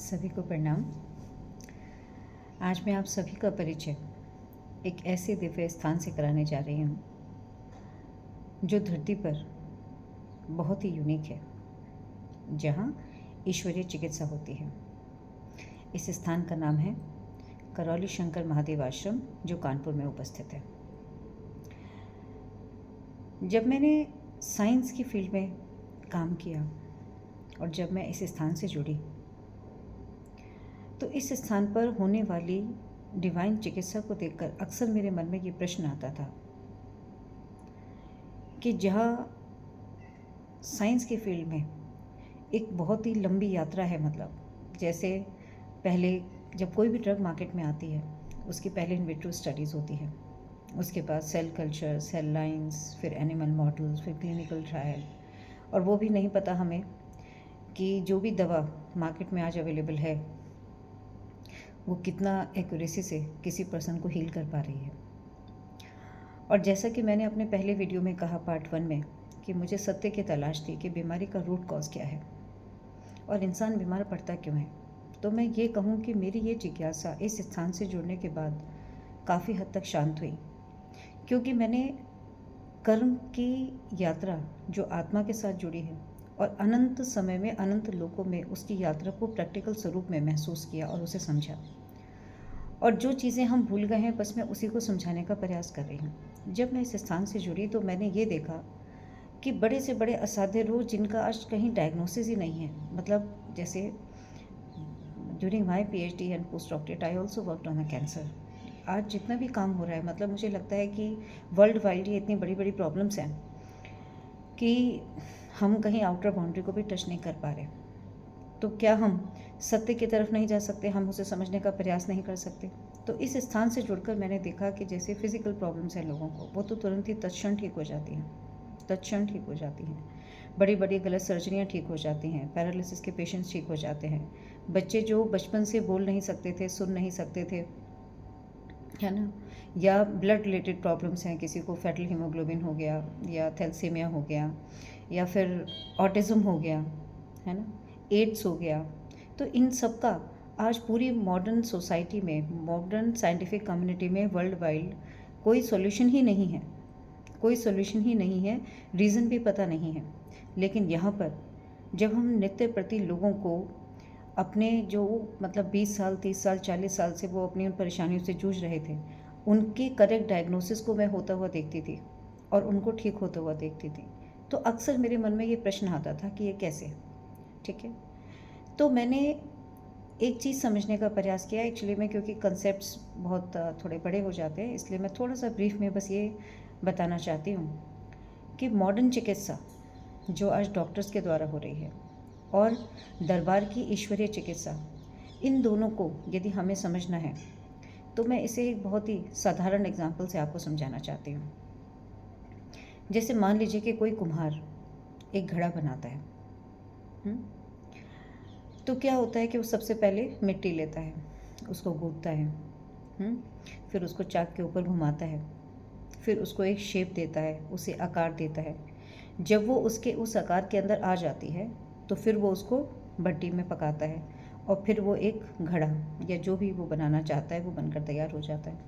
सभी को प्रणाम। आज मैं आप सभी का परिचय एक ऐसे दिव्य स्थान से कराने जा रही हूँ जो धरती पर बहुत ही यूनिक है, जहाँ ईश्वरीय चिकित्सा होती है। इस स्थान का नाम है करौली शंकर महादेव आश्रम, जो कानपुर में उपस्थित है। जब मैंने साइंस की फील्ड में काम किया और जब मैं इस स्थान से जुड़ी, तो इस स्थान पर होने वाली डिवाइन चिकित्सा को देखकर अक्सर मेरे मन में ये प्रश्न आता था कि जहाँ साइंस की फील्ड में एक बहुत ही लंबी यात्रा है, मतलब जैसे पहले जब कोई भी ड्रग मार्केट में आती है, उसकी पहले इन विट्रो स्टडीज़ होती है, उसके बाद सेल कल्चर, सेल लाइंस, फिर एनिमल मॉडल्स, फिर क्लिनिकल ट्रायल, और वो भी नहीं पता हमें कि जो भी दवा मार्केट में आज अवेलेबल है वो कितना एक्यूरेसी से किसी पर्सन को हील कर पा रही है। और जैसा कि मैंने अपने पहले वीडियो में कहा, पार्ट 1 में, कि मुझे सत्य की तलाश थी कि बीमारी का रूट कॉज क्या है और इंसान बीमार पड़ता क्यों है। तो मैं ये कहूँ कि मेरी ये जिज्ञासा इस स्थान से जुड़ने के बाद काफ़ी हद तक शांत हुई, क्योंकि मैंने कर्म की यात्रा जो आत्मा के साथ जुड़ी है और अनंत समय में अनंत लोकों में उसकी यात्रा को प्रैक्टिकल स्वरूप में महसूस किया और उसे समझा। और जो चीज़ें हम भूल गए हैं, बस मैं उसी को समझाने का प्रयास कर रही हूँ। जब मैं इस स्थान से जुड़ी तो मैंने ये देखा कि बड़े से बड़े असाध्य रोग जिनका आज कहीं डायग्नोसिस ही नहीं है, मतलब जैसे during my PhD and post doctorate I also worked on a cancer. आज जितना भी काम हो रहा है, मतलब मुझे लगता है कि वर्ल्ड वाइड ये इतनी बड़ी बड़ी प्रॉब्लम्स हैं कि हम कहीं आउटर बाउंड्री को भी टच नहीं कर पा रहे। तो क्या हम सत्य की तरफ नहीं जा सकते? हम उसे समझने का प्रयास नहीं कर सकते? तो इस स्थान से जुड़कर मैंने देखा कि जैसे फिजिकल प्रॉब्लम्स हैं लोगों को, वो तो तुरंत ही तत्क्षण ठीक हो जाती हैं, तत्क्षण ठीक हो जाती हैं। बड़ी बड़ी गलत सर्जरियाँ ठीक हो जाती हैं, पैरालिसिस के पेशेंट्स ठीक हो जाते हैं, बच्चे जो बचपन से बोल नहीं सकते थे, सुन नहीं सकते थे, है ना, या ब्लड रिलेटेड प्रॉब्लम्स हैं, किसी को फैटल हीमोग्लोबिन हो गया या थैलेसीमिया हो गया या फिर ऑटिज़म हो गया, है ना, एड्स हो गया। तो इन सब का आज पूरी मॉडर्न सोसाइटी में, मॉडर्न साइंटिफिक कम्युनिटी में वर्ल्ड वाइड कोई सॉल्यूशन ही नहीं है, कोई सॉल्यूशन ही नहीं है, रीज़न भी पता नहीं है। लेकिन यहाँ पर जब हम नित्य प्रति लोगों को अपने जो मतलब 20 साल, 30 साल, 40 साल से वो अपनी उन परेशानियों से जूझ रहे थे, उनकी करेक्ट डायग्नोसिस को मैं होता हुआ देखती थी और उनको ठीक होता हुआ देखती थी, तो अक्सर मेरे मन में ये प्रश्न आता था कि ये कैसे, ठीक है। तो मैंने एक चीज़ समझने का प्रयास किया एक्चुअली में, क्योंकि कंसेप्ट्स बहुत थोड़े बड़े हो जाते हैं, इसलिए मैं थोड़ा सा ब्रीफ में बस ये बताना चाहती हूँ कि मॉडर्न चिकित्सा जो आज डॉक्टर्स के द्वारा हो रही है और दरबार की ईश्वरीय चिकित्सा, इन दोनों को यदि हमें समझना है तो मैं इसे एक बहुत ही साधारण एग्जाम्पल से आपको समझाना चाहती हूँ। जैसे मान लीजिए कि कोई कुम्हार एक घड़ा बनाता है, तो क्या होता है कि वो सबसे पहले मिट्टी लेता है, उसको गूंथता है, फिर उसको चाक के ऊपर घुमाता है, फिर उसको एक शेप देता है, उसे आकार देता है। जब वो उसके उस आकार के अंदर आ जाती है तो फिर वो उसको भट्टी में पकाता है और फिर वो एक घड़ा या जो भी वो बनाना चाहता है वो बनकर तैयार हो जाता है,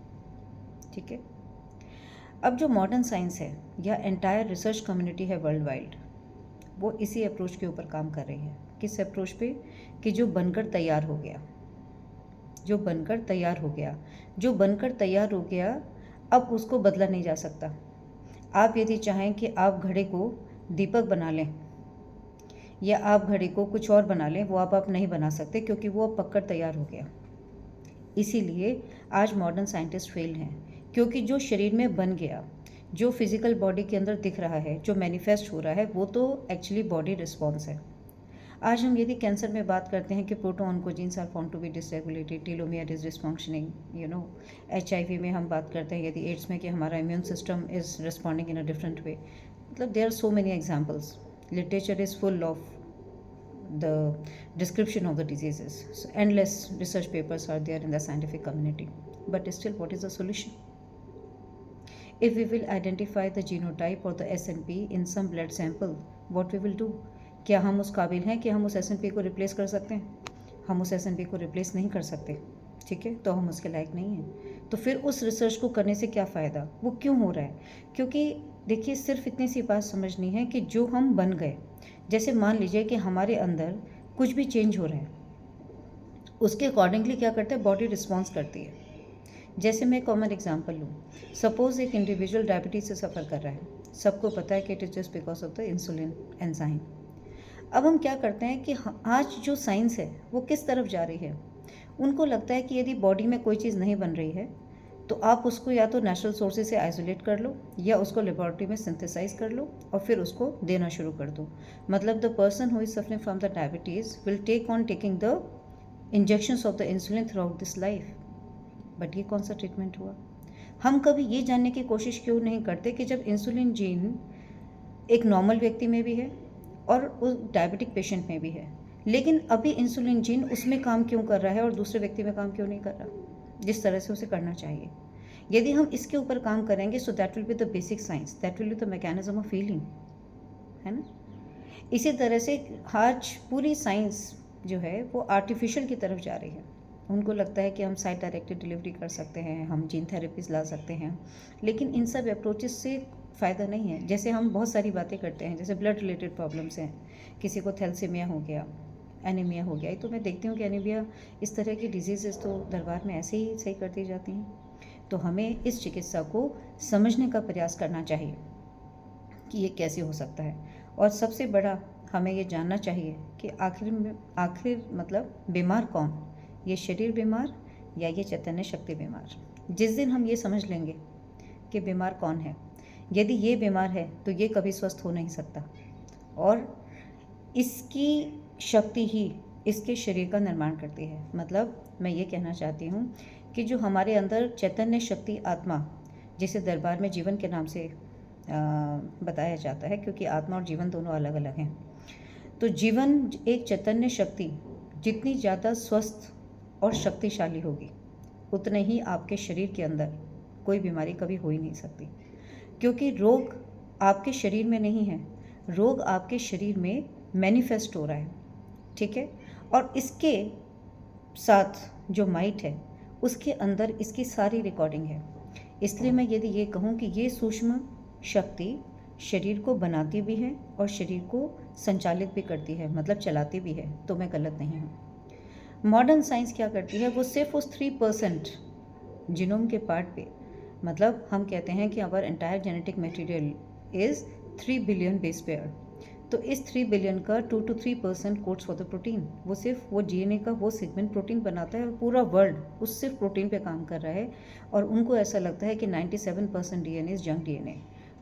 ठीक है। अब जो मॉडर्न साइंस है या एंटायर रिसर्च कम्युनिटी है वर्ल्ड वाइड, वो इसी अप्रोच के ऊपर काम कर रही है। किस अप्रोच पे? कि जो बनकर तैयार हो गया, जो बनकर तैयार हो गया, जो बनकर तैयार हो गया, अब उसको बदला नहीं जा सकता। आप यदि चाहें कि आप घड़े को दीपक बना लें या आप घड़े को कुछ और बना लें, वो आप नहीं बना सकते, क्योंकि वो अब पककर तैयार हो गया। इसीलिए आज मॉडर्न साइंटिस्ट फेल हैं, क्योंकि जो शरीर में बन गया, जो फिजिकल बॉडी के अंदर दिख रहा है, जो मैनिफेस्ट हो रहा है, वो तो एक्चुअली बॉडी रिस्पॉन्स है। आज हम यदि कैंसर में बात करते हैं कि proto oncogenes are found to be dysregulated, telomere is dysfunctioning, HIV में हम बात करते हैं, यदि एड्स में, कि हमारा immune system is responding in a different way. मतलब there are so many examples, literature is full of the description of the diseases. So endless research papers are there in the scientific community. But still, what is the solution? If we will identify the genotype or the SNP in some blood sample, what we will do? क्या हम उस काबिल हैं कि हम उस SNP को replace कर सकते हैं? हम उस एस को रिप्लेस नहीं कर सकते, ठीक है, तो हम उसके लायक नहीं हैं। तो फिर उस रिसर्च को करने से क्या फ़ायदा, वो क्यों हो रहा है? क्योंकि देखिए सिर्फ इतनी सी बात समझनी है कि जो हम बन गए, जैसे मान लीजिए कि हमारे अंदर कुछ भी चेंज हो रहा है, उसके अकॉर्डिंगली क्या करता है, बॉडी रिस्पॉन्स करती है। जैसे मैं कॉमन एग्जांपल लूँ, सपोज़ एक इंडिविजुअल डायबिटीज़ से सफ़र कर रहा है, सबको पता है कि it is just because of the insulin enzyme. अब हम क्या करते हैं कि आज जो साइंस है वो किस तरफ जा रही है, उनको लगता है कि यदि बॉडी में कोई चीज़ नहीं बन रही है तो आप उसको या तो नेचुरल सोर्सेज से आइसोलेट कर लो या उसको लेबोरेटरी में सिंथेसाइज कर लो और फिर उसको देना शुरू कर दो। मतलब the person who is suffering from the diabetes will take on taking the injections of the insulin throughout this life. But ये कौन सा ट्रीटमेंट हुआ? हम कभी ये जानने की कोशिश क्यों नहीं करते कि जब इंसुलिन जीन एक नॉर्मल व्यक्ति में भी है और उस डायबिटिक पेशेंट में भी है, लेकिन अभी इंसुलिन जीन उसमें काम क्यों कर रहा है और दूसरे व्यक्ति में काम क्यों नहीं कर रहा जिस तरह से उसे करना चाहिए? यदि हम इसके ऊपर काम करेंगे so that will be the basic science, that will be the mechanism of healing, है ना। इसी तरह से आज पूरी साइंस जो है वो आर्टिफिशियल की तरफ जा रही है। उनको लगता है कि हम साइट डायरेक्टेड डिलीवरी कर सकते हैं, हम जीन थेरेपीज ला सकते हैं, लेकिन इन सब अप्रोचेस से फ़ायदा नहीं है। जैसे हम बहुत सारी बातें करते हैं, जैसे ब्लड रिलेटेड प्रॉब्लम्स हैं, किसी को थैलेसीमिया हो गया, एनीमिया हो गया, तो मैं देखती हूँ कि एनीमिया इस तरह की डिजीज़ तो दरबार में ऐसे ही सही कर दी जाती हैं। तो हमें इस चिकित्सा को समझने का प्रयास करना चाहिए कि ये कैसे हो सकता है, और सबसे बड़ा हमें ये जानना चाहिए कि आखिर मतलब बीमार कौन, ये शरीर बीमार या ये चैतन्य शक्ति बीमार। जिस दिन हम ये समझ लेंगे कि बीमार कौन है, यदि ये बीमार है तो ये कभी स्वस्थ हो नहीं सकता, और इसकी शक्ति ही इसके शरीर का निर्माण करती है। मतलब मैं ये कहना चाहती हूँ कि जो हमारे अंदर चैतन्य शक्ति आत्मा, जिसे दरबार में जीवन के नाम से बताया जाता है, क्योंकि आत्मा और जीवन दोनों अलग अलग हैं। तो जीवन एक चैतन्य शक्ति जितनी ज़्यादा स्वस्थ और शक्तिशाली होगी, उतने ही आपके शरीर के अंदर कोई बीमारी कभी हो ही नहीं सकती, क्योंकि रोग आपके शरीर में नहीं है, रोग आपके शरीर में मैनिफेस्ट हो रहा है, ठीक है। और इसके साथ जो माइट है उसके अंदर इसकी सारी रिकॉर्डिंग है। इसलिए मैं यदि ये कहूँ कि ये सूक्ष्म शक्ति शरीर को बनाती भी है और शरीर को संचालित भी करती है, मतलब चलाती भी है, तो मैं गलत नहीं हूँ। मॉडर्न साइंस क्या करती है, वो सिर्फ उस 3% जीनोम के पार्ट पे, मतलब हम कहते हैं कि our entire genetic material is 3 billion base pair, तो इस 3 बिलियन का 2 to 3% codes for the protein. वो सिर्फ वो डीएनए का वो सेगमेंट प्रोटीन बनाता है और पूरा वर्ल्ड उस सिर्फ प्रोटीन पे काम कर रहा है, और उनको ऐसा लगता है कि 97% DNA is junk DNA.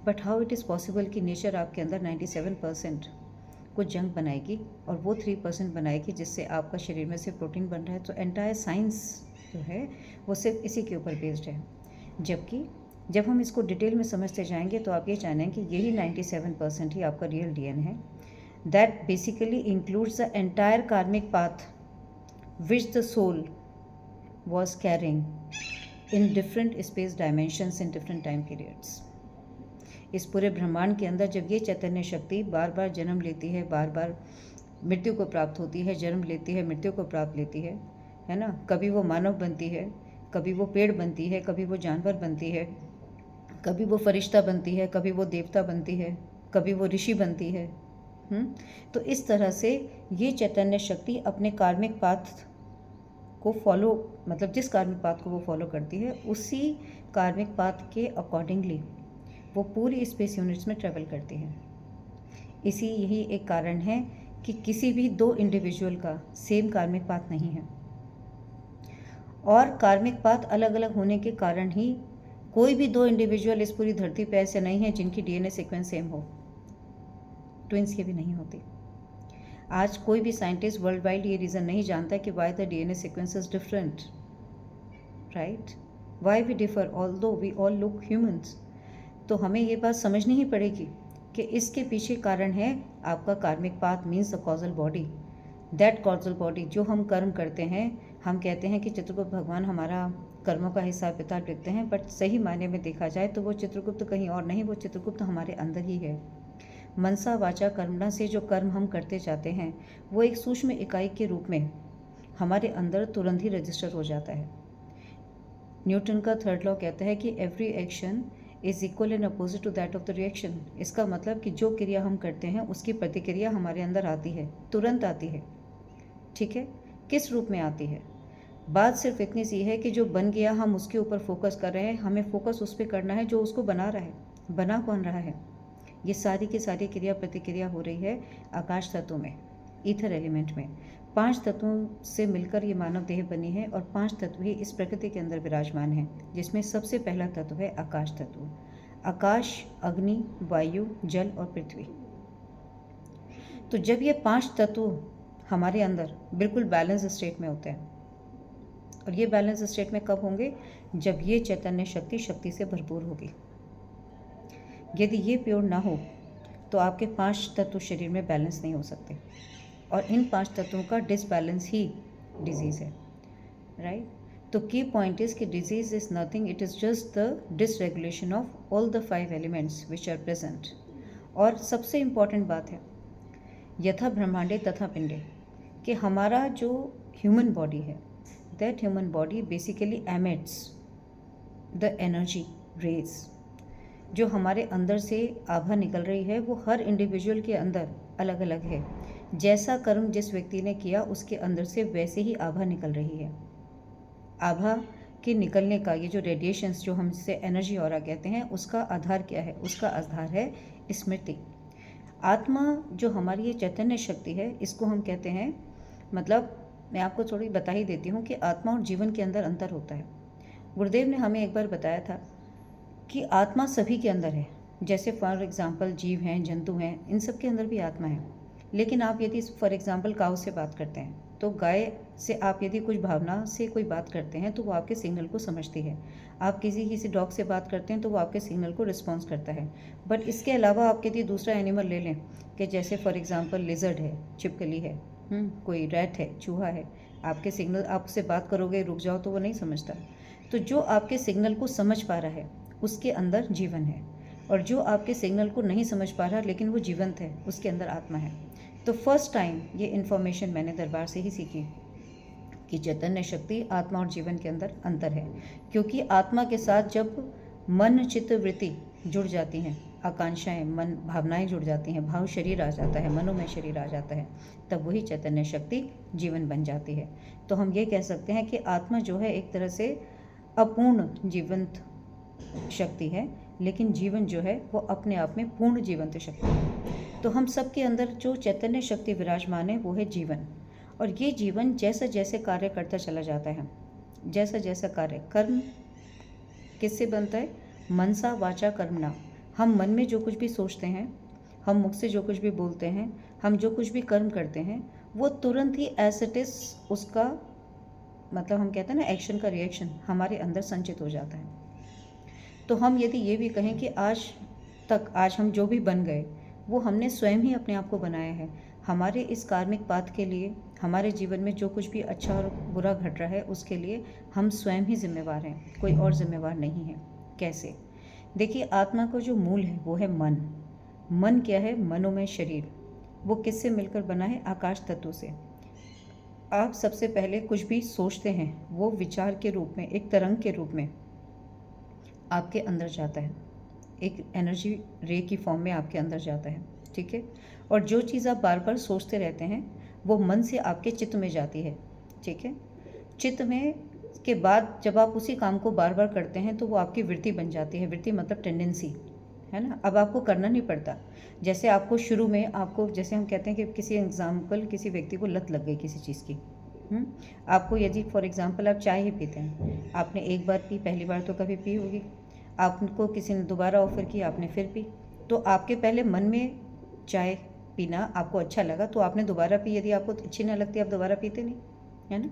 But how it is possible कि नेचर आपके अंदर 97% को जंक बनाएगी और वो 3% बनाएगी जिससे आपका शरीर में से प्रोटीन बन रहा है। तो एंटायर साइंस जो है वो सिर्फ इसी के ऊपर बेस्ड है। जबकि जब हम इसको डिटेल में समझते जाएंगे तो आप ये जानेंगे कि यही 97% ही आपका रियल डीएनए है, that basically includes the entire karmic path which the soul was carrying in different space dimensions in different time periods. इस पूरे ब्रह्मांड के अंदर जब ये चैतन्य शक्ति बार बार जन्म लेती है, बार बार मृत्यु को प्राप्त होती है, जन्म लेती है, मृत्यु को प्राप्त लेती है ना। कभी वो मानव बनती है, कभी वो पेड़ बनती है, कभी वो जानवर बनती है, कभी वो फरिश्ता बनती है, कभी वो देवता बनती है, कभी वो ऋषि बनती है। तो इस तरह से ये चैतन्य शक्ति अपने कार्मिक पाथ को फॉलो, मतलब जिस कार्मिक पाथ को वो फॉलो करती है उसी कार्मिक पाथ के अकॉर्डिंगली वो पूरी स्पेस यूनिट्स में ट्रेवल करती है। यही एक कारण है कि किसी भी 2 इंडिविजुअल का सेम कार्मिक पाथ नहीं है, और कार्मिक पाथ अलग अलग होने के कारण ही कोई भी 2 इंडिविजुअल इस पूरी धरती पे ऐसे नहीं है जिनकी डीएनए सीक्वेंस सेम हो। ट्विंस की भी नहीं होती। आज कोई भी साइंटिस्ट वर्ल्ड वाइड ये रीज़न नहीं जानता कि why the DNA sequence is different, right, why we differ although we all look humans. तो हमें ये बात समझनी ही पड़ेगी कि इसके पीछे कारण है आपका कार्मिक path means the causal body. That causal body जो हम कर्म करते हैं, हम कहते हैं कि चित्रगुप्त भगवान हमारा कर्मों का हिसाब किताब लिखते हैं, बट सही मायने में देखा जाए तो वो चित्रगुप्त कहीं और नहीं, वो चित्रगुप्त हमारे अंदर ही है। मनसा वाचा कर्मणा से जो कर्म हम करते जाते हैं वो एक सूक्ष्म इकाई के रूप में हमारे अंदर तुरंत ही रजिस्टर हो जाता है। न्यूटन का थर्ड लॉ कहता है कि every action is equal and opposite to that of the reaction. इसका मतलब कि जो क्रिया हम करते हैं उसकी प्रतिक्रिया हमारे अंदर आती है, तुरंत आती है। ठीक है, किस रूप में आती है? बात सिर्फ इतनी सी है कि जो बन गया हम उसके ऊपर फोकस कर रहे हैं, हमें फोकस उस पर करना है जो उसको बना रहा है। बना कौन रहा है? ये सारी की सारी क्रिया प्रतिक्रिया हो रही है आकाश तत्व में, ईथर एलिमेंट में। 5 तत्वों से मिलकर ये मानव देह बनी है और 5 तत्व ही इस प्रकृति के अंदर विराजमान हैं, जिसमें सबसे पहला तत्व है आकाश तत्व। आकाश, अग्नि, वायु, जल और पृथ्वी। तो जब ये 5 तत्व हमारे अंदर बिल्कुल बैलेंस स्टेट में होते हैं, और ये बैलेंस स्टेट में कब होंगे? जब ये चैतन्य शक्ति शक्ति से भरपूर होगी। यदि ये प्योर ना हो तो आपके 5 तत्व शरीर में बैलेंस नहीं हो सकते, और इन 5 तत्वों का डिसबैलेंस ही डिजीज़ है, राइट? तो की पॉइंट इज कि disease is nothing, it is just the dysregulation of all the 5 elements which are present. और सबसे इम्पॉर्टेंट बात है, यथा ब्रह्मांडे तथा पिंडे, कि हमारा जो ह्यूमन बॉडी है, that human body basically emits the energy rays. जो हमारे अंदर से आभा निकल रही है वो हर इंडिविजुअल के अंदर अलग अलग है। जैसा कर्म जिस व्यक्ति ने किया उसके अंदर से वैसे ही आभा निकल रही है। आभा के निकलने का ये जो रेडिएशंस जो हम जिसे एनर्जी ऑरा कहते हैं, उसका आधार क्या है? उसका आधार है स्मृति। आत्मा जो हमारी ये चैतन्य शक्ति है, इसको हम कहते हैं, मतलब मैं आपको थोड़ी बता ही देती हूँ कि आत्मा और जीवन के अंदर अंतर होता है। गुरुदेव ने हमें एक बार बताया था कि आत्मा सभी के अंदर है। जैसे फॉर एग्जांपल जीव हैं, जंतु हैं, इन सब के अंदर भी आत्मा है। लेकिन आप यदि फॉर एग्जांपल काऊ से बात करते हैं, तो गाय से आप यदि कुछ भावना से कोई बात करते हैं तो वो आपके सिग्नल को समझती है। आप किसी डॉग से बात करते हैं तो वो आपके सिग्नल को रिस्पॉन्स करता है। बट इसके अलावा आप यदि दूसरा एनिमल ले लें, कि जैसे फॉर एग्जांपल लिजर्ड है, छिपकली है, कोई रैट है, चूहा है, आपके सिग्नल, आप उससे बात करोगे रुक जाओ तो वो नहीं समझता। तो जो आपके सिग्नल को समझ पा रहा है उसके अंदर जीवन है, और जो आपके सिग्नल को नहीं समझ पा रहा लेकिन वो जीवंत है, उसके अंदर आत्मा है। तो फर्स्ट टाइम ये इन्फॉर्मेशन मैंने दरबार से ही सीखी कि चैतन्य शक्ति, आत्मा और जीवन के अंदर अंतर है। क्योंकि आत्मा के साथ जब मन, चित्त, वृत्ति जुड़ जाती हैं, आकांक्षाएं, मन, भावनाएं जुड़ जाती हैं, भाव शरीर आ जाता है, मनोमय शरीर आ जाता है, तब वही चैतन्य शक्ति जीवन बन जाती है। तो हम ये कह सकते हैं कि आत्मा जो है एक तरह से अपूर्ण जीवंत शक्ति है, लेकिन जीवन जो है वो अपने आप में पूर्ण जीवंत शक्ति है। तो हम सब के अंदर जो चैतन्य शक्ति विराजमान है वो है जीवन। और ये जीवन जैसा जैसे कार्य करता चला जाता है, जैसा जैसा कार्य, कर्म किससे बनता है? मनसा वाचा कर्मणा। हम मन में जो कुछ भी सोचते हैं, हम मुख से जो कुछ भी बोलते हैं, हम जो कुछ भी कर्म करते हैं, वो तुरंत ही एज इट इज उसका मतलब हम कहते हैं ना, एक्शन का रिएक्शन हमारे अंदर संचित हो जाता है। तो हम यदि ये भी कहें कि आज हम जो भी बन गए वो हमने स्वयं ही अपने आप को बनाया है। हमारे इस कार्मिक पाथ के लिए, हमारे जीवन में जो कुछ भी अच्छा और बुरा घट रहा है उसके लिए हम स्वयं ही जिम्मेवार हैं, कोई और जिम्मेवार नहीं है। कैसे? देखिए, आत्मा का जो मूल है वो है मन। मन क्या है? मनोमय शरीर। वो किससे मिलकर बना है? आकाश तत्व से। आप सबसे पहले कुछ भी सोचते हैं वो विचार के रूप में, एक तरंग के रूप में आपके अंदर जाता है, एक एनर्जी रे की फॉर्म में आपके अंदर जाता है, ठीक है। और जो चीज़ आप बार बार सोचते रहते हैं वो मन से आपके चित्त में जाती है, ठीक है। चित्त में के बाद जब आप उसी काम को बार बार करते हैं तो वो आपकी वृत्ति बन जाती है। वृत्ति मतलब टेंडेंसी, है ना। अब आपको करना नहीं पड़ता। जैसे आपको शुरू में आपको, जैसे हम कहते हैं कि किसी एग्जाम्पल, किसी व्यक्ति को लत लग गई किसी चीज़ की, आपको यदि फॉर एग्जांपल आप चाय ही पीते हैं, आपने एक बार पी, पहली बार तो कभी पी होगी, आपको किसी ने दोबारा ऑफ़र की, आपने फिर पी, तो आपके पहले मन में चाय पीना आपको अच्छा लगा तो आपने दोबारा पी। यदि आपको अच्छी ना लगती आप दोबारा पीते नहीं, है ना।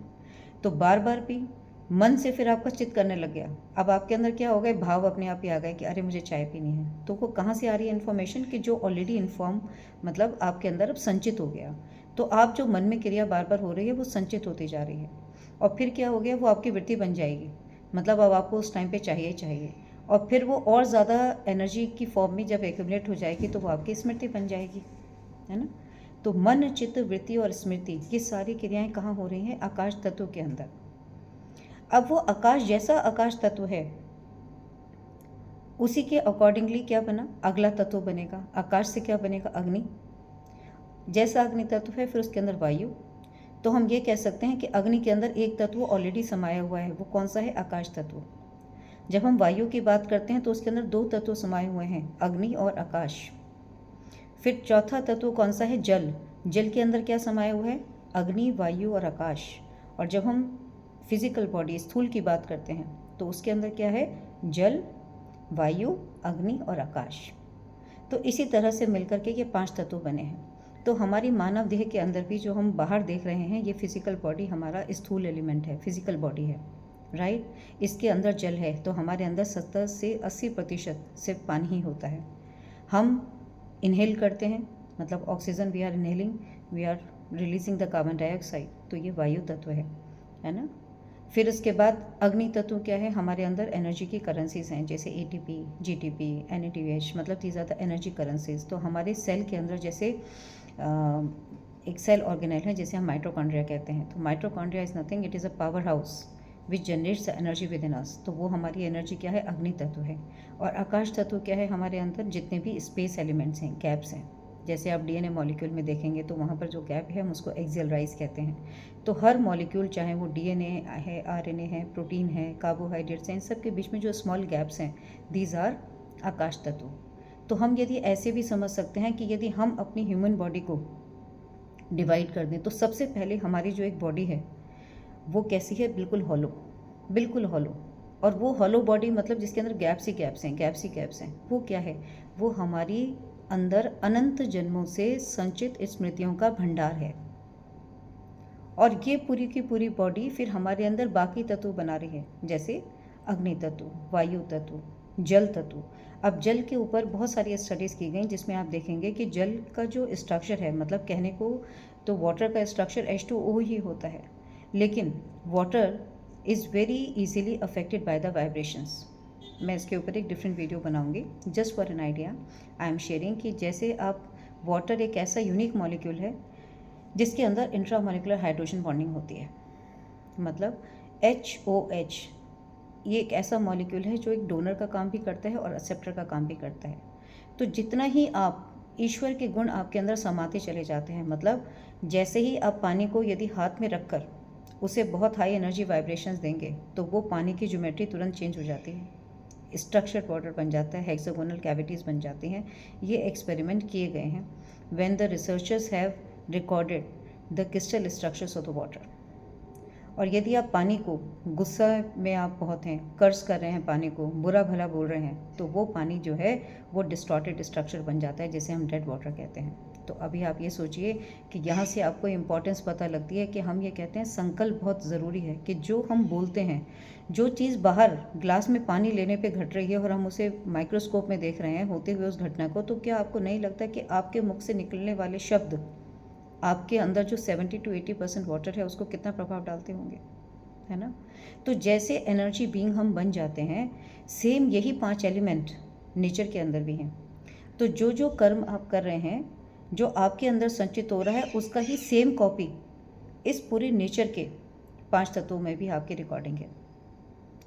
तो बार बार पी, मन से फिर आपका चित्त करने लग गया। अब आपके अंदर क्या हो गए? भाव अपने आप ही आ गए कि अरे मुझे चाय पीनी है। तो वो कहाँ से आ रही है इन्फॉर्मेशन? कि जो ऑलरेडी इन्फॉर्म, मतलब आपके अंदर अब संचित हो गया। तो आप जो मन में क्रिया बार बार हो रही है वो संचित होती जा रही है, और फिर क्या हो गया? वो आपकी वृत्ति बन जाएगी। मतलब अब आपको उस टाइम पे चाहिए चाहिए, और फिर वो और ज़्यादा एनर्जी की फॉर्म में जब एक्यूमुलेट हो जाएगी तो वो आपकी स्मृति बन जाएगी, है ना। तो मन, चित्त, वृत्ति और स्मृति ये सारी क्रियाएं कहाँ हो रही हैं? आकाश तत्व के अंदर। अब वो आकाश जैसा आकाश तत्व है उसी के अकॉर्डिंगली क्या बना? अगला तत्व बनेगा। आकाश से क्या बनेगा? अग्नि। जैसा अग्नि तत्व है फिर उसके अंदर वायु। तो हम ये कह सकते हैं कि अग्नि के अंदर एक तत्व ऑलरेडी समाया हुआ है। वो कौन सा है? आकाश तत्व। जब हम वायु की बात करते हैं तो उसके अंदर दो तत्व समाये हुए हैं, अग्नि और आकाश। फिर चौथा तत्व कौन सा है? जल। जल के अंदर क्या समाया हुआ है? अग्नि, वायु और आकाश। और जब हम फिजिकल बॉडी, स्थूल की बात करते हैं तो उसके अंदर क्या है? जल, वायु, अग्नि और आकाश। तो इसी तरह से मिलकर के ये 5 तत्व बने हैं। तो हमारी मानव देह के अंदर भी जो हम बाहर देख रहे हैं ये फिजिकल बॉडी हमारा स्थूल एलिमेंट है, फिजिकल बॉडी है, राइट। इसके अंदर जल है तो हमारे अंदर 70 से 80% सिर्फ पानी ही होता है। हम इनहेल करते हैं, मतलब oxygen we are inhaling, we are releasing the carbon dioxide, तो ये वायु तत्व है ना। फिर उसके बाद अग्नि तत्व क्या है? हमारे अंदर एनर्जी की करेंसीज हैं, जैसे ATP, GTP, NADH, मतलब these are the energy currencies. तो हमारे सेल के अंदर जैसे एक सेल ऑर्गेनेल है जैसे हम माइटोकॉन्ड्रिया कहते हैं। तो mitochondria is nothing, it is a power house which generates the energy within us. तो वो हमारी एनर्जी क्या है? अग्नि तत्व है। और आकाश तत्व क्या है? हमारे अंदर जितने भी स्पेस एलिमेंट्स हैं, गैप्स हैं, जैसे आप DNA मॉलिक्यूल में देखेंगे तो वहाँ पर जो गैप है हम उसको एक्सियल राइज कहते हैं। तो हर मॉलिक्यूल, चाहे वो DNA है, RNA है, प्रोटीन है, कार्बोहाइड्रेट्स हैं, इन सब के बीच में जो स्मॉल गैप्स हैं, दीज आर आकाश तत्व। तो हम यदि ऐसे भी समझ सकते हैं कि यदि हम अपनी ह्यूमन बॉडी को डिवाइड कर दें तो सबसे पहले हमारी जो एक बॉडी है वो कैसी है? बिल्कुल हॉलो, बिल्कुल हॉलो। और वो हॉलो बॉडी मतलब जिसके अंदर गैप्स ही गैप्स हैं, गैप्स ही गैप्स हैं, वो क्या है? वो हमारी अंदर अनंत जन्मों से संचित स्मृतियों का भंडार है। और ये पूरी की पूरी बॉडी फिर हमारे अंदर बाकी तत्व बना रही है, जैसे अग्नि तत्व, वायु तत्व, जल तत्व। अब जल के ऊपर बहुत सारी स्टडीज़ की गई जिसमें आप देखेंगे कि जल का जो स्ट्रक्चर है, मतलब कहने को तो वाटर का स्ट्रक्चर H2O ही होता है, लेकिन water is very easily affected by the vibrations. मैं इसके ऊपर एक डिफरेंट वीडियो बनाऊंगी। Just for an idea I am sharing कि जैसे आप वाटर एक ऐसा यूनिक मॉलिक्यूल है जिसके अंदर इंट्रामॉलिक्यूलर हाइड्रोजन बॉन्डिंग होती है, मतलब HOH ये एक ऐसा मॉलिक्यूल है जो एक डोनर का काम भी करता है और एक्सेप्टर का काम भी करता है। तो जितना ही आप ईश्वर के गुण आपके अंदर समाते चले जाते हैं, मतलब जैसे ही आप पानी को यदि हाथ में रखकर उसे बहुत हाई एनर्जी वाइब्रेशंस देंगे तो वो पानी की ज्योमेट्री तुरंत चेंज हो जाती है, स्ट्रक्चर्ड वाटर बन जाता है, हेक्सागोनल कैविटीज़ बन जाती हैं। ये एक्सपेरिमेंट किए गए हैं when the researchers have recorded the crystal structures of the water. और यदि आप पानी को, गुस्सा में आप बहुत हैं, कर्ज कर रहे हैं, पानी को बुरा भला बोल रहे हैं, तो वो पानी जो है वो डिस्टॉर्टेड स्ट्रक्चर बन जाता है, जिसे हम डेड वाटर कहते हैं। तो अभी आप ये सोचिए कि यहाँ से आपको इम्पोर्टेंस पता लगती है कि हम ये कहते हैं संकल्प बहुत ज़रूरी है कि जो हम बोलते हैं, जो चीज़ बाहर ग्लास में पानी लेने पे घट रही है और हम उसे माइक्रोस्कोप में देख रहे हैं होते हुए उस घटना को, तो क्या आपको नहीं लगता कि आपके मुख से निकलने वाले शब्द आपके अंदर जो 70 to 80% वाटर है उसको कितना प्रभाव डालते होंगे, है ना। तो जैसे एनर्जी बीइंग हम बन जाते हैं, सेम यही 5 एलिमेंट नेचर के अंदर भी हैं। तो जो जो कर्म आप कर रहे हैं, जो आपके अंदर संचित हो रहा है, उसका ही सेम कॉपी इस पूरे नेचर के 5 तत्वों में भी आपकी रिकॉर्डिंग है,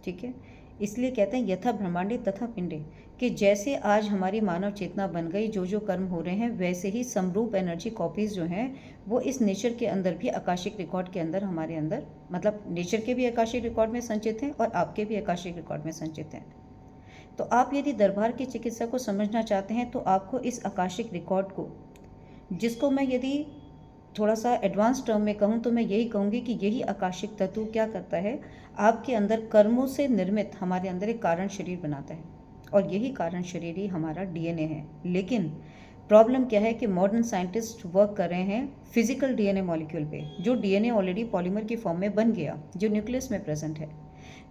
ठीक है। इसलिए कहते हैं यथा ब्रह्मांडे तथा पिंडे, कि जैसे आज हमारी मानव चेतना बन गई, जो जो कर्म हो रहे हैं, वैसे ही समरूप एनर्जी कॉपीज़ जो हैं वो इस नेचर के अंदर भी, आकाशिक रिकॉर्ड के अंदर, हमारे अंदर, मतलब नेचर के भी आकाशिक रिकॉर्ड में संचित हैं और आपके भी आकाशिक रिकॉर्ड में संचित हैं। तो आप यदि दरबार की चिकित्सा को समझना चाहते हैं तो आपको इस आकाशिक रिकॉर्ड को, जिसको मैं यदि थोड़ा सा एडवांस टर्म में कहूँ तो मैं यही कहूँगी कि यही आकाशिक तत्व क्या करता है, आपके अंदर कर्मों से निर्मित हमारे अंदर एक कारण शरीर बनाता है, और यही कारण शरीर ही हमारा DNA है। लेकिन प्रॉब्लम क्या है कि मॉडर्न साइंटिस्ट वर्क कर रहे हैं फिजिकल DNA मॉलिक्यूल पे, जो DNA ऑलरेडी पॉलीमर की फॉर्म में बन गया, जो न्यूक्लियस में प्रेजेंट है।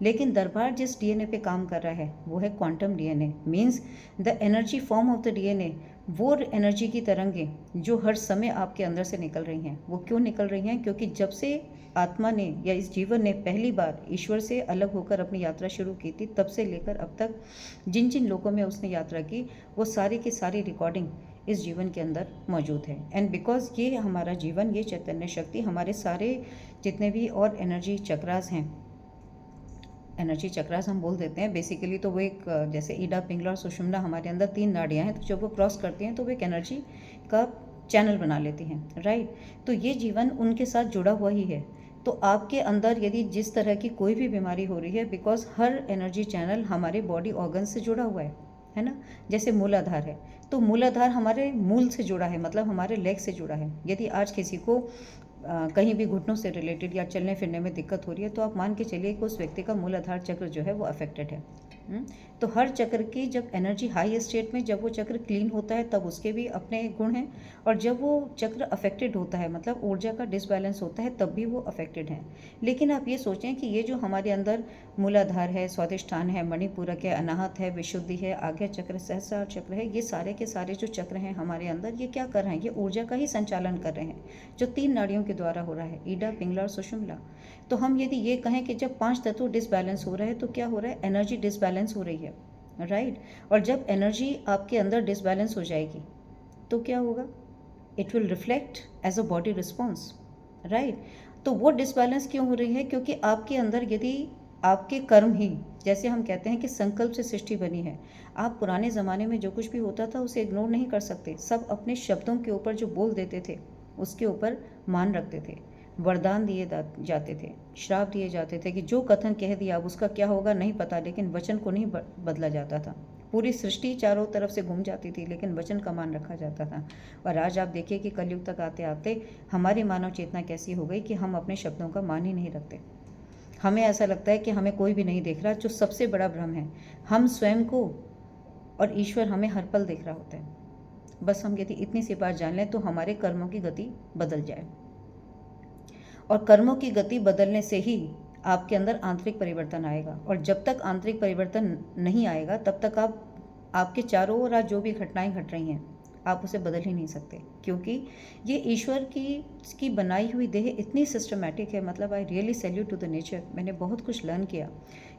लेकिन दरबार जिस DNA पे काम कर रहा है वो है quantum DNA, means the energy form of the DNA, वो एनर्जी की तरंगें जो हर समय आपके अंदर से निकल रही हैं। वो क्यों निकल रही हैं? क्योंकि जब से आत्मा ने या इस जीवन ने पहली बार ईश्वर से अलग होकर अपनी यात्रा शुरू की थी, तब से लेकर अब तक जिन जिन लोगों में उसने यात्रा की, वो सारी की सारी रिकॉर्डिंग इस जीवन के अंदर मौजूद है। एंड बिकॉज ये हमारा जीवन, ये चैतन्य शक्ति हमारे सारे जितने भी और एनर्जी चक्रास हैं, एनर्जी चक्रास हम बोल देते हैं बेसिकली, तो वो एक जैसे ईडा, पिंगला और सुषुम्ना हमारे अंदर 3 नाड़ियाँ हैं, तो जब वो क्रॉस करती हैं तो वो एक एनर्जी का चैनल बना लेती हैं, राइट। तो ये जीवन उनके साथ जुड़ा हुआ ही है। तो आपके अंदर यदि जिस तरह की कोई भी बीमारी हो रही है, बिकॉज हर एनर्जी चैनल हमारे बॉडी ऑर्गन से जुड़ा हुआ है ना। जैसे मूलाधार है, तो मूलाधार हमारे मूल से जुड़ा है, मतलब हमारे लेग से जुड़ा है। यदि आज किसी को कहीं भी घुटनों से रिलेटेड या चलने फिरने में दिक्कत हो रही है, तो आप मान के चलिए कि उस व्यक्ति का मूलाधार चक्र जो है वो अफेक्टेड है। तो हर चक्र की जब एनर्जी हाई स्टेट में, जब वो चक्र क्लीन होता है तब उसके भी अपने गुण हैं, और जब वो चक्र अफेक्टेड होता है, मतलब ऊर्जा का डिसबैलेंस होता है, तब भी वो अफेक्टेड हैं। लेकिन आप ये सोचें कि ये जो हमारे अंदर मूलाधार है, स्वादिष्ठान है, मणिपूरक है, अनाहत है, विशुद्धि है, आज्ञा चक्र, सहस्रार चक्र है, ये सारे के सारे जो चक्र हैं हमारे अंदर, ये क्या कर रहे हैं? ये ऊर्जा का ही संचालन कर रहे हैं, जो 3 नाड़ियों के द्वारा हो रहा है, ईडा, पिंगला और सुषुम्ना। तो हम यदि ये कहें कि जब 5 तत्व डिसबैलेंस हो रहे हैं, तो क्या हो रहा है? एनर्जी डिसबैलेंस हो रही है, राइट। और जब एनर्जी आपके अंदर डिसबैलेंस हो जाएगी तो क्या होगा? It will reflect as a body response, right. तो वो डिसबैलेंस क्यों हो रही है? क्योंकि आपके अंदर यदि आपके कर्म ही, जैसे हम कहते हैं कि संकल्प से सृष्टि बनी है, आप पुराने ज़माने में जो कुछ भी होता था उसे इग्नोर नहीं कर सकते। सब अपने शब्दों के ऊपर जो बोल देते थे उसके ऊपर मान रखते थे, वरदान दिए जाते थे, श्राप दिए जाते थे कि जो कथन कह दिया, अब उसका क्या होगा नहीं पता, लेकिन वचन को नहीं बदला जाता था। पूरी सृष्टि चारों तरफ से घूम जाती थी, लेकिन वचन का मान रखा जाता था। और आज आप देखिए कि कलयुग तक आते आते हमारी मानव चेतना कैसी हो गई कि हम अपने शब्दों का मान ही नहीं रखते। हमें ऐसा लगता है कि हमें कोई भी नहीं देख रहा, जो सबसे बड़ा भ्रम है। हम स्वयं को और ईश्वर हमें हर पल देख रहा होता है। बस हम यदि इतनी सी बात जान लें तो हमारे कर्मों की गति बदल जाए, और कर्मों की गति बदलने से ही आपके अंदर आंतरिक परिवर्तन आएगा। और जब तक आंतरिक परिवर्तन नहीं आएगा तब तक आपके चारों ओर आज जो भी घटनाएं घट रही हैं आप उसे बदल ही नहीं सकते, क्योंकि ये ईश्वर की बनाई हुई देह इतनी सिस्टमैटिक है। मतलब I really salute to the nature. मैंने बहुत कुछ लर्न किया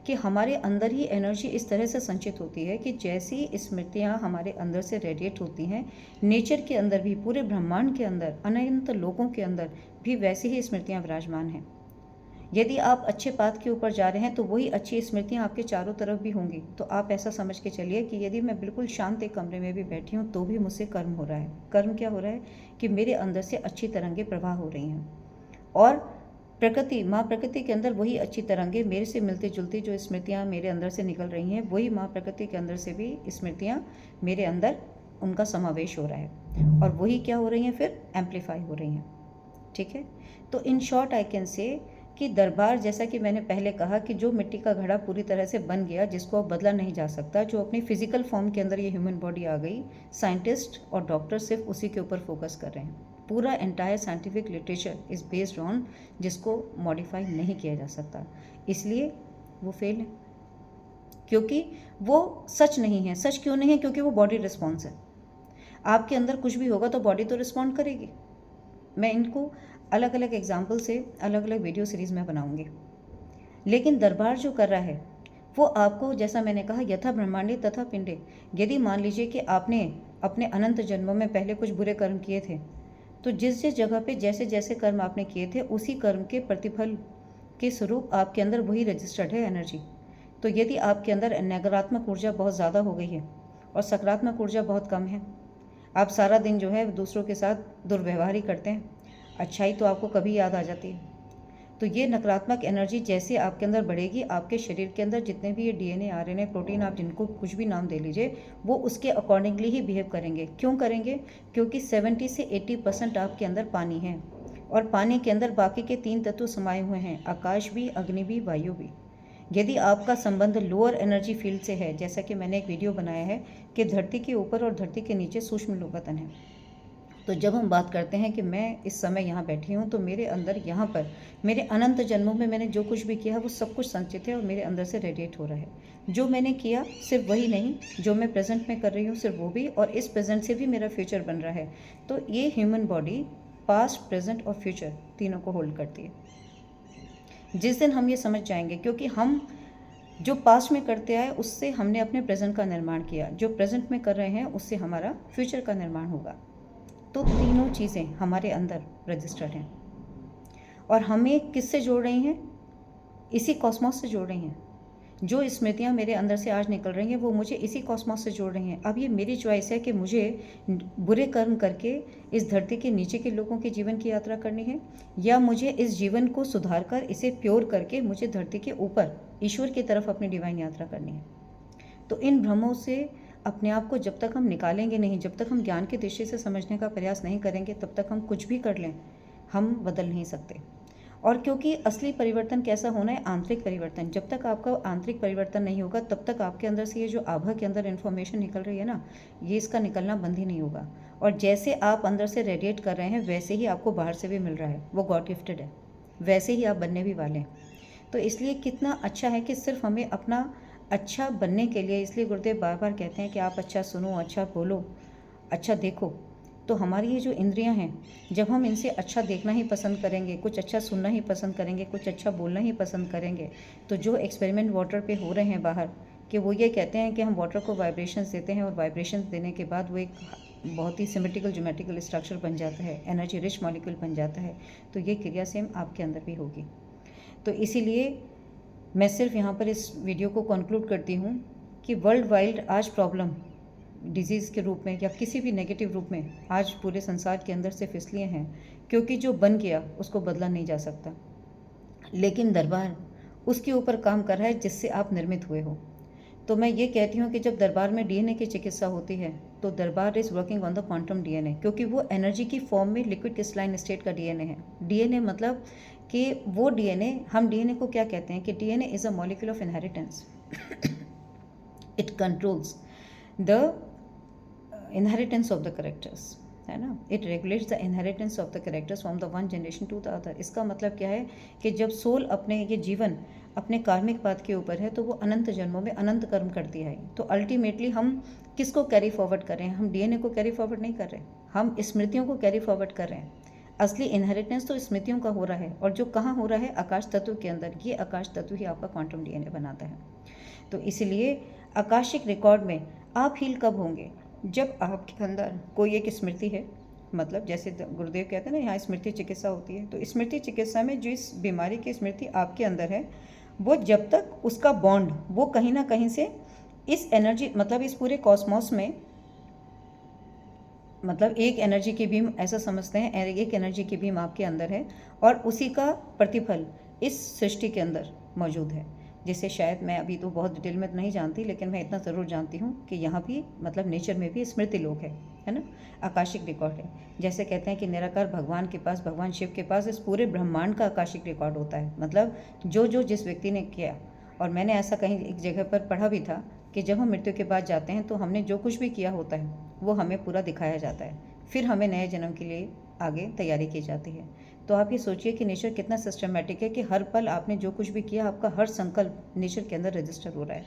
कि हमारे अंदर ही एनर्जी इस तरह से संचित होती है कि जैसी स्मृतियाँ हमारे अंदर से रेडिएट होती हैं, नेचर के अंदर भी, पूरे ब्रह्मांड के अंदर, अनंत लोगों के अंदर भी वैसी ही स्मृतियाँ विराजमान हैं। यदि आप अच्छे पाथ के ऊपर जा रहे हैं तो वही अच्छी स्मृतियाँ आपके चारों तरफ भी होंगी। तो आप ऐसा समझ के चलिए कि यदि मैं बिल्कुल शांत एक कमरे में भी बैठी हूँ तो भी मुझसे कर्म हो रहा है। कर्म क्या हो रहा है कि मेरे अंदर से अच्छी तरंगें प्रवाह हो रही हैं, और प्रकृति, माँ प्रकृति के अंदर वही अच्छी तरंगें, मेरे से मिलती जुलती जो स्मृतियाँ मेरे अंदर से निकल रही हैं, वही माँ प्रकृति के अंदर से भी स्मृतियाँ मेरे अंदर, उनका समावेश हो रहा है, और वही क्या हो रही हैं? फिर एम्पलीफाई हो रही हैं। ठीक है। तो in short I can say कि दरबार, जैसा कि मैंने पहले कहा कि जो मिट्टी का घड़ा पूरी तरह से बन गया, जिसको अब बदला नहीं जा सकता, जो अपनी फिजिकल फॉर्म के अंदर ये ह्यूमन बॉडी आ गई, साइंटिस्ट और डॉक्टर सिर्फ उसी के ऊपर फोकस कर रहे हैं। पूरा entire scientific literature is based on जिसको मॉडिफाई नहीं किया जा सकता, इसलिए वो फेल है, क्योंकि वो सच नहीं है। सच क्यों नहीं है? क्योंकि वो बॉडी रिस्पॉन्स है। आपके अंदर कुछ भी होगा तो बॉडी तो रिस्पॉन्ड करेगी। मैं इनको अलग अलग एग्जाम्पल से अलग अलग वीडियो सीरीज़ में बनाऊंगी। लेकिन दरबार जो कर रहा है वो आपको, जैसा मैंने कहा, यथा ब्रह्मांडे तथा पिंडे। यदि मान लीजिए कि आपने अपने अनंत जन्मों में पहले कुछ बुरे कर्म किए थे, तो जिस जिस जगह पे जैसे जैसे कर्म आपने किए थे, उसी कर्म के प्रतिफल के स्वरूप आपके अंदर वही रजिस्टर्ड है एनर्जी। तो यदि आपके अंदर नकारात्मक ऊर्जा बहुत ज़्यादा हो गई है और सकारात्मक ऊर्जा बहुत कम है, आप सारा दिन जो है दूसरों के साथ दुर्व्यवहार ही करते हैं, अच्छाई तो आपको कभी याद आ जाती है, तो ये नकारात्मक एनर्जी जैसे आपके अंदर बढ़ेगी, आपके शरीर के अंदर जितने भी ये डीएनए, आरएनए, प्रोटीन, आप जिनको कुछ भी नाम दे लीजिए, वो उसके अकॉर्डिंगली ही बिहेव करेंगे। क्यों करेंगे? क्योंकि 70 से 80% आपके अंदर पानी है, और पानी के अंदर बाकी के 3 तत्व समाये हुए हैं, आकाश भी, अग्नि भी, वायु भी। यदि आपका संबंध लोअर एनर्जी फील्ड से है, जैसा कि मैंने एक वीडियो बनाया है कि धरती के ऊपर और धरती के नीचे सूक्ष्म लोकतन है, तो जब हम बात करते हैं कि मैं इस समय यहाँ बैठी हूँ, तो मेरे अंदर यहाँ पर मेरे अनंत जन्मों में मैंने जो कुछ भी किया वो सब कुछ संचित है और मेरे अंदर से रेडिएट हो रहा है। जो मैंने किया सिर्फ वही नहीं, जो मैं प्रेजेंट में कर रही हूँ सिर्फ वो भी, और इस प्रेजेंट से भी मेरा फ्यूचर बन रहा है। तो ये ह्यूमन बॉडी पास्ट, प्रेजेंट और फ्यूचर तीनों को होल्ड करती है। जिस दिन हम ये समझ जाएंगे, क्योंकि हम जो पास्ट में करते आए उससे हमने अपने प्रेजेंट का निर्माण किया, जो प्रेजेंट में कर रहे हैं उससे हमारा फ्यूचर का निर्माण होगा। तो तीनों चीज़ें हमारे अंदर रजिस्टर्ड हैं और हमें किससे जोड़ रही हैं? इसी कॉस्मोस से जोड़ रही हैं। जो स्मृतियाँ मेरे अंदर से आज निकल रही हैं वो मुझे इसी कॉस्मोस से जोड़ रही हैं। अब ये मेरी चॉइस है कि मुझे बुरे कर्म करके इस धरती के नीचे के लोगों के जीवन की यात्रा करनी है, या मुझे इस जीवन को सुधार कर इसे प्योर करके मुझे धरती के ऊपर ईश्वर की तरफ अपनी डिवाइन यात्रा करनी है। तो इन भ्रमों से अपने आप को जब तक हम निकालेंगे नहीं, जब तक हम ज्ञान की दृष्टि से समझने का प्रयास नहीं करेंगे, तब तक हम कुछ भी कर लें हम बदल नहीं सकते। और क्योंकि असली परिवर्तन कैसा होना है? आंतरिक परिवर्तन। जब तक आपका आंतरिक परिवर्तन नहीं होगा तब तक आपके अंदर से ये जो आभा के अंदर इन्फॉर्मेशन निकल रही है ना, ये इसका निकलना बंद ही नहीं होगा। और जैसे आप अंदर से रेडिएट कर रहे हैं वैसे ही आपको बाहर से भी मिल रहा है, वो गॉड गिफ्टेड है, वैसे ही आप बनने भी वाले हैं। तो इसलिए कितना अच्छा है कि सिर्फ हमें अपना अच्छा बनने के लिए, इसलिए गुरुदेव बार बार कहते हैं कि आप अच्छा सुनो, अच्छा बोलो, अच्छा देखो। तो हमारी ये जो इंद्रियां हैं, जब हम इनसे अच्छा देखना ही पसंद करेंगे, कुछ अच्छा सुनना ही पसंद करेंगे, कुछ अच्छा बोलना ही पसंद करेंगे, तो जो एक्सपेरिमेंट वाटर पे हो रहे हैं बाहर, कि वो ये कहते हैं कि हम वाटर को वाइब्रेशंस देते हैं और वाइब्रेशंस देने के बाद वो एक बहुत ही सिमेट्रिकल ज्योमेट्रिकल स्ट्रक्चर बन जाता है, एनर्जी रिच मॉलिक्यूल बन जाता है। तो ये क्रिया सेम आपके अंदर भी होगी। तो इसीलिए मैं सिर्फ यहाँ पर इस वीडियो को कंक्लूड करती हूँ कि वर्ल्ड वाइड आज प्रॉब्लम डिजीज़ के रूप में या किसी भी नेगेटिव रूप में आज पूरे संसार के अंदर सिर्फ इसलिए हैं क्योंकि जो बन गया उसको बदला नहीं जा सकता, लेकिन दरबार उसके ऊपर काम कर रहा है जिससे आप निर्मित हुए हो। तो मैं ये कहती हूँ कि जब दरबार में डीएनए की चिकित्सा होती है तो दरबार is working on the quantum DNA, क्योंकि वो एनर्जी की फॉर्म में लिक्विड क्रिस्टलाइन स्टेट का डीएनए है। डीएनए मतलब कि वो डीएनए, हम डीएनए को क्या कहते हैं कि DNA is a molecule of inheritance. It controls the inheritance of the characters, है ना। It regulates the inheritance of the characters from the one generation to the other. इसका मतलब क्या है कि जब सोल अपने ये जीवन अपने कार्मिक पाथ के ऊपर है तो वो अनंत जन्मों में अनंत कर्म करती है। तो अल्टीमेटली हम किसको कैरी फॉरवर्ड कर रहे हैं? हम डीएनए को कैरी फॉरवर्ड नहीं कर रहे, हम स्मृतियों को कैरी फॉरवर्ड कर रहे हैं। असली इनहेरिटेंस तो स्मृतियों का हो रहा है, और जो कहाँ हो रहा है? आकाश तत्व के अंदर। ये आकाश तत्व ही आपका क्वांटम डीएनए बनाता है। तो इसलिए आकाशिक रिकॉर्ड में आप हील कब होंगे? जब आपके अंदर कोई एक स्मृति है, मतलब जैसे गुरुदेव कहते हैं ना यहाँ स्मृति चिकित्सा होती है, तो स्मृति चिकित्सा में जिस बीमारी की स्मृति आपके अंदर है वो जब तक उसका बॉन्ड वो कहीं ना कहीं से इस एनर्जी, मतलब इस पूरे कॉस्मोस में, मतलब एक एनर्जी की बीम ऐसा समझते हैं, एक एनर्जी की बीम आपके अंदर है और उसी का प्रतिफल इस सृष्टि के अंदर मौजूद है। जिसे शायद मैं अभी तो बहुत डिटेल में नहीं जानती, लेकिन मैं इतना ज़रूर जानती हूँ कि यहाँ भी मतलब नेचर में भी स्मृति लोक है ना, आकाशिक रिकॉर्ड है। जैसे कहते हैं कि निराकार भगवान के पास, भगवान शिव के पास इस पूरे ब्रह्मांड का आकाशिक रिकॉर्ड होता है, मतलब जो जो जिस व्यक्ति ने किया। और मैंने ऐसा कहीं एक जगह पर पढ़ा भी था कि जब हम मृत्यु के बाद जाते हैं तो हमने जो कुछ भी किया होता है वो हमें पूरा दिखाया जाता है, फिर हमें नए जन्म के लिए आगे तैयारी की जाती है। तो आप ये सोचिए कि नेचर कितना सिस्टमेटिक है कि हर पल आपने जो कुछ भी किया, आपका हर संकल्प नेचर के अंदर रजिस्टर हो रहा है।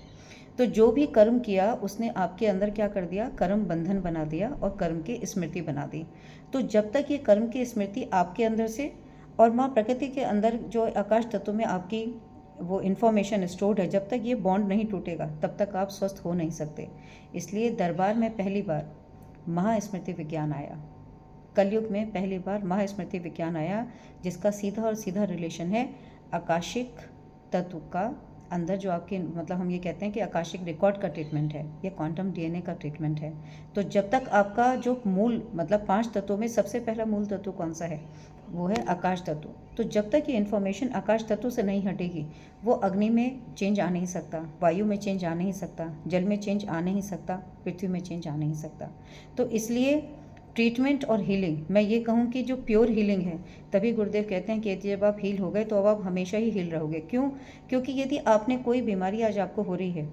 तो जो भी कर्म किया उसने आपके अंदर क्या कर दिया? कर्म बंधन बना दिया और कर्म की स्मृति बना दी। तो जब तक ये कर्म की स्मृति आपके अंदर से और माँ प्रकृति के अंदर जो आकाश तत्व में आपकी वो इन्फॉर्मेशन स्टोर्ड है, जब तक ये बॉन्ड नहीं टूटेगा तब तक आप स्वस्थ हो नहीं सकते। इसलिए दरबार में पहली बार महास्मृति विज्ञान आया, कलयुग में पहली बार महास्मृति विज्ञान आया, जिसका सीधा और सीधा रिलेशन है आकाशिक तत्व का अंदर जो आपके, मतलब हम ये कहते हैं कि आकाशिक रिकॉर्ड का ट्रीटमेंट है, ये क्वांटम डीएनए का ट्रीटमेंट है। तो जब तक आपका जो मूल, मतलब 5 तत्वों में सबसे पहला मूल तत्व कौन सा है? वो है आकाश तत्व। तो जब तक ये इन्फॉर्मेशन आकाश तत्व से नहीं हटेगी, वो अग्नि में चेंज आ नहीं सकता, वायु में चेंज आ नहीं सकता, जल में चेंज आ नहीं सकता, पृथ्वी में चेंज आ नहीं सकता। तो इसलिए ट्रीटमेंट और हीलिंग, मैं ये कहूँ कि जो प्योर हीलिंग है, तभी गुरुदेव कहते हैं कि जब आप हील हो गए तो अब आप हमेशा ही हील रहोगे। क्यों? क्योंकि यदि आपने कोई बीमारी आज आपको हो रही है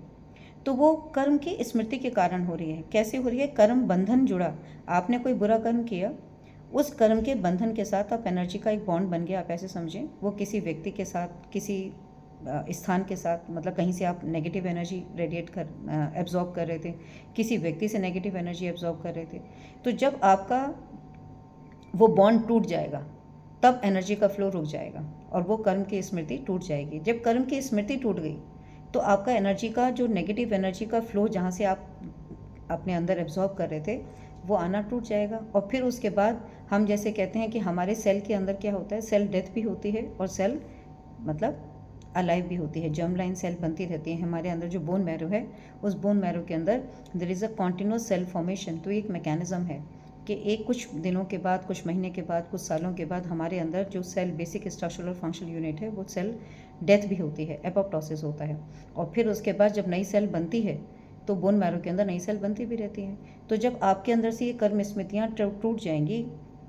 तो वो कर्म की स्मृति के कारण हो रही है। कैसे हो रही है? कर्म बंधन जुड़ा, आपने कोई बुरा कर्म किया, उस कर्म के बंधन के साथ आप एनर्जी का एक बॉन्ड बन गया। आप ऐसे समझें, वो किसी व्यक्ति के साथ, किसी स्थान के साथ, मतलब कहीं से आप नेगेटिव एनर्जी रेडिएट कर एब्जॉर्ब कर रहे थे, किसी व्यक्ति से नेगेटिव एनर्जी एब्जॉर्ब कर रहे थे। तो जब आपका वो बॉन्ड टूट जाएगा तब एनर्जी का फ्लो रुक जाएगा और वो कर्म की स्मृति टूट जाएगी। जब कर्म की स्मृति टूट गई तो आपका एनर्जी का जो नेगेटिव एनर्जी का फ्लो जहाँ से आप अपने अंदर एब्जॉर्ब कर रहे थे वो आना टूट जाएगा। और फिर उसके बाद हम जैसे कहते हैं कि हमारे सेल के अंदर क्या होता है, सेल डेथ भी होती है और सेल मतलब अलाइव भी होती है। जर्म लाइन सेल बनती रहती है हमारे अंदर। जो बोन मैरो है, उस बोन मैरो के अंदर there is a continuous cell formation. तो एक मैकेनिज्म है कि एक कुछ दिनों के बाद, कुछ महीने के बाद, कुछ सालों के बाद हमारे अंदर जो cell basic structural functional unit है वो सेल डेथ भी होती है, एपोप्टोसिस होता है। और फिर उसके बाद जब नई सेल बनती है तो बोन मैरो के अंदर नई सेल बनती भी रहती है। तो जब आपके अंदर से ये कर्म स्मृतियाँ टूट जाएंगी,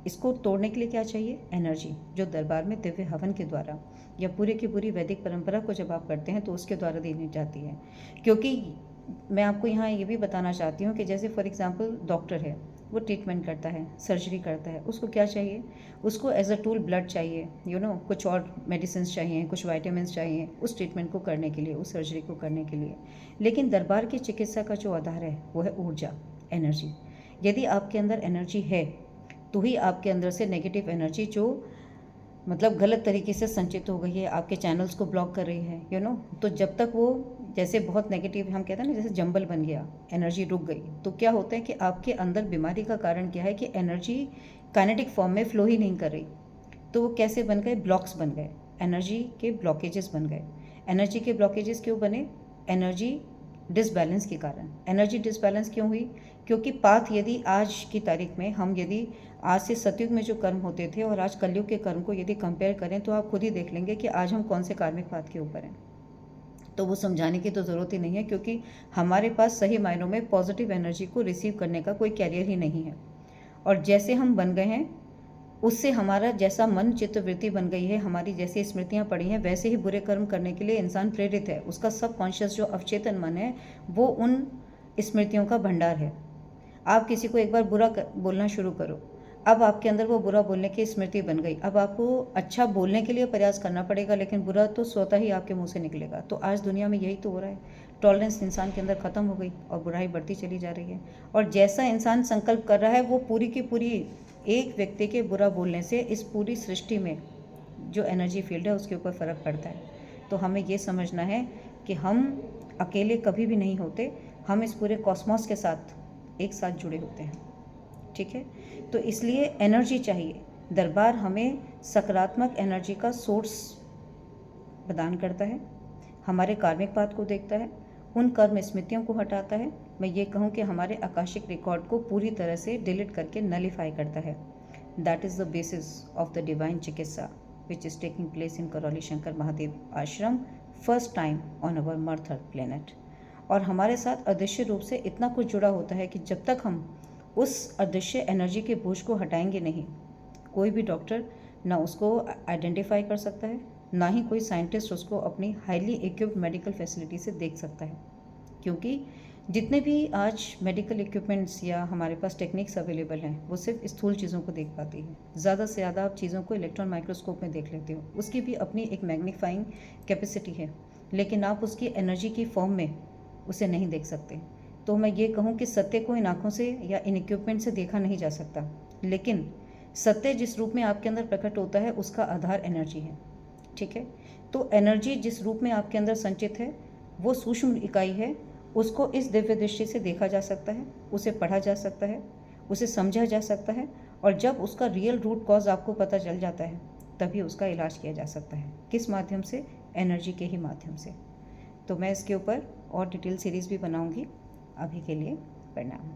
इसको तोड़ने के लिए क्या चाहिए? एनर्जी, जो दरबार में दिव्य हवन के द्वारा या पूरे की पूरी वैदिक परंपरा को जब आप करते हैं तो उसके द्वारा दी जाती है। क्योंकि मैं आपको यहाँ ये भी बताना चाहती हूँ कि जैसे फॉर एग्जांपल डॉक्टर है, वो ट्रीटमेंट करता है, सर्जरी करता है, उसको क्या चाहिए? उसको एज अ टूल ब्लड चाहिए, कुछ और मेडिसिन चाहिए, कुछ वाइटामिन चाहिए उस ट्रीटमेंट को करने के लिए, उस सर्जरी को करने के लिए। लेकिन दरबार की चिकित्सा का जो आधार है वो है ऊर्जा, एनर्जी। यदि आपके अंदर एनर्जी है तो ही आपके अंदर से नेगेटिव एनर्जी जो मतलब गलत तरीके से संचित हो गई है, आपके चैनल्स को ब्लॉक कर रही है, तो जब तक वो जैसे बहुत नेगेटिव, हम कहते हैं ना, जैसे जंबल बन गया, एनर्जी रुक गई, तो क्या होता है कि आपके अंदर बीमारी का कारण क्या है कि एनर्जी काइनेटिक फॉर्म में फ्लो ही नहीं कर रही। तो वो कैसे बन गए? ब्लॉक्स बन गए, एनर्जी के ब्लॉकेजेस बन गए। एनर्जी के ब्लॉकेजेस क्यों बने? एनर्जी डिसबैलेंस के कारण। एनर्जी डिसबैलेंस क्यों हुई? क्योंकि पाथ यदि आज की तारीख में हम यदि आज से सतयुग में जो कर्म होते थे और आज कलयुग के कर्म को यदि कंपेयर करें तो आप खुद ही देख लेंगे कि आज हम कौन से कार्मिक पाथ के ऊपर हैं। तो वो समझाने की तो ज़रूरत ही नहीं है, क्योंकि हमारे पास सही मायनों में पॉजिटिव एनर्जी को रिसीव करने का कोई कैरियर ही नहीं है। और जैसे हम बन गए हैं उससे हमारा जैसा मन चित्तवृत्ति बन गई है, हमारी जैसी स्मृतियाँ पड़ी हैं, वैसे ही बुरे कर्म करने के लिए इंसान प्रेरित है। उसका सब कॉन्शियस जो अवचेतन मन है वो उन स्मृतियों का भंडार है। आप किसी को एक बार बुरा बोलना शुरू करो, अब आपके अंदर वो बुरा बोलने की स्मृति बन गई। अब आपको अच्छा बोलने के लिए प्रयास करना पड़ेगा, लेकिन बुरा तो स्वतः ही आपके मुंह से निकलेगा। तो आज दुनिया में यही तो हो रहा है, टॉलरेंस इंसान के अंदर ख़त्म हो गई और बुराई बढ़ती चली जा रही है। और जैसा इंसान संकल्प कर रहा है वो पूरी की पूरी, एक व्यक्ति के बुरा बोलने से इस पूरी सृष्टि में जो एनर्जी फील्ड है उसके ऊपर फ़र्क पड़ता है। तो हमें ये समझना है कि हम अकेले कभी भी नहीं होते, हम इस पूरे कॉस्मॉस के साथ एक साथ जुड़े होते हैं। ठीक है, तो इसलिए एनर्जी चाहिए। दरबार हमें सकारात्मक एनर्जी का सोर्स प्रदान करता है, हमारे कार्मिक पाथ को देखता है, उन कर्म स्मृतियों को हटाता है। मैं ये कहूँ कि हमारे आकाशिक रिकॉर्ड को पूरी तरह से डिलीट करके नलीफाई करता है। That is the basis of the divine चिकित्सा which is taking place in Karauli Shankar Mahadev Ashram first time on our मर्थ अर्थ प्लेनेट। और हमारे साथ अदृश्य रूप से इतना कुछ जुड़ा होता है कि जब तक हम उस अदृश्य एनर्जी के बोझ को हटाएंगे नहीं, कोई भी डॉक्टर ना उसको आइडेंटिफाई कर सकता है, ना ही कोई साइंटिस्ट उसको अपनी हाईली इक्विप्ड मेडिकल फैसिलिटी से देख सकता है। क्योंकि जितने भी आज मेडिकल इक्विपमेंट्स या हमारे पास टेक्निक्स अवेलेबल हैं वो सिर्फ स्थूल चीज़ों को देख पाती है। ज़्यादा से ज़्यादा आप चीज़ों को इलेक्ट्रॉन माइक्रोस्कोप में देख लेते हो, उसकी भी अपनी एक मैग्नीफाइंग कैपेसिटी है, लेकिन आप उसकी एनर्जी की फॉर्म में उसे नहीं देख सकते। तो मैं ये कहूँ कि सत्य को इन आँखों से या इन इक्विपमेंट से देखा नहीं जा सकता, लेकिन सत्य जिस रूप में आपके अंदर प्रकट होता है उसका आधार एनर्जी है। ठीक है, तो एनर्जी जिस रूप में आपके अंदर संचित है वो सूक्ष्म इकाई है, उसको इस दिव्य दृष्टि से देखा जा सकता है, उसे पढ़ा जा सकता है, उसे समझा जा सकता है। और जब उसका रियल रूट कॉज आपको पता चल जाता है तभी उसका इलाज किया जा सकता है। किस माध्यम से? एनर्जी के ही माध्यम से। तो मैं इसके ऊपर और डिटेल सीरीज़ भी बनाऊंगी। अभी के लिए प्रणाम।